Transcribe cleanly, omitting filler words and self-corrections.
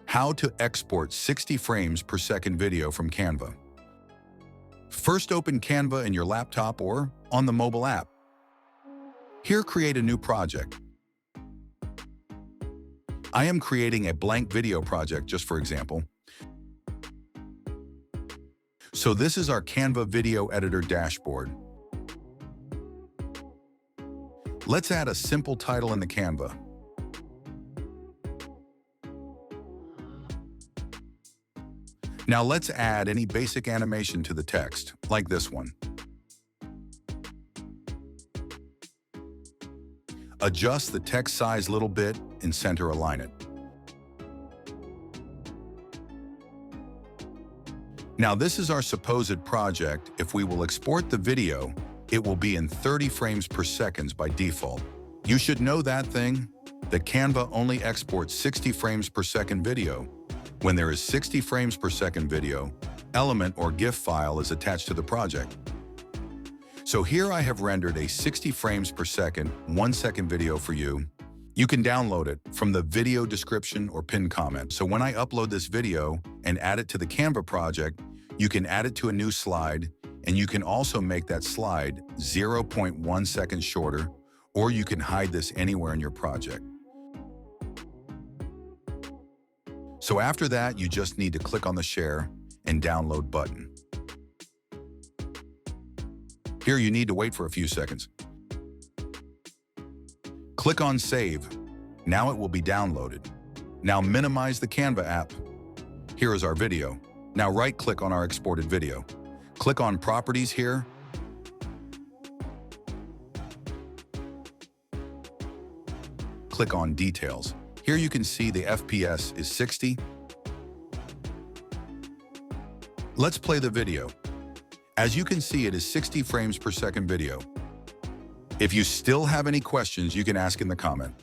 How to export 60 frames per second video from Canva. First, open Canva in your laptop or on the mobile app. Here, create a new project. I am creating a blank video project just for example. So this is our Canva video editor dashboard. Let's add a simple title in the Canva. Now let's add any basic animation to the text, like this one. Adjust the text size a little bit and center align it. Now this is our supposed project. If we will export the video, it will be in 30 frames per second by default. You should know that thing, that Canva only exports 60 frames per second video. When there is 60 frames per second video, element or GIF file is attached to the project. So here I have rendered a 60 frames per second, 1 second video for you. You can download it from the video description or pinned comment. So when I upload this video and add it to the Canva project, you can add it to a new slide, and you can also make that slide 0.1 seconds shorter, or you can hide this anywhere in your project. So after that, you just need to click on the Share and Download button. Here you need to wait for a few seconds. Click on Save. Now it will be downloaded. Now minimize the Canva app. Here is our video. Now right-click on our exported video. Click on Properties here. Click on Details. Here you can see the FPS is 60. Let's play the video. As you can see, it is 60 frames per second video. If you still have any questions, you can ask in the comment.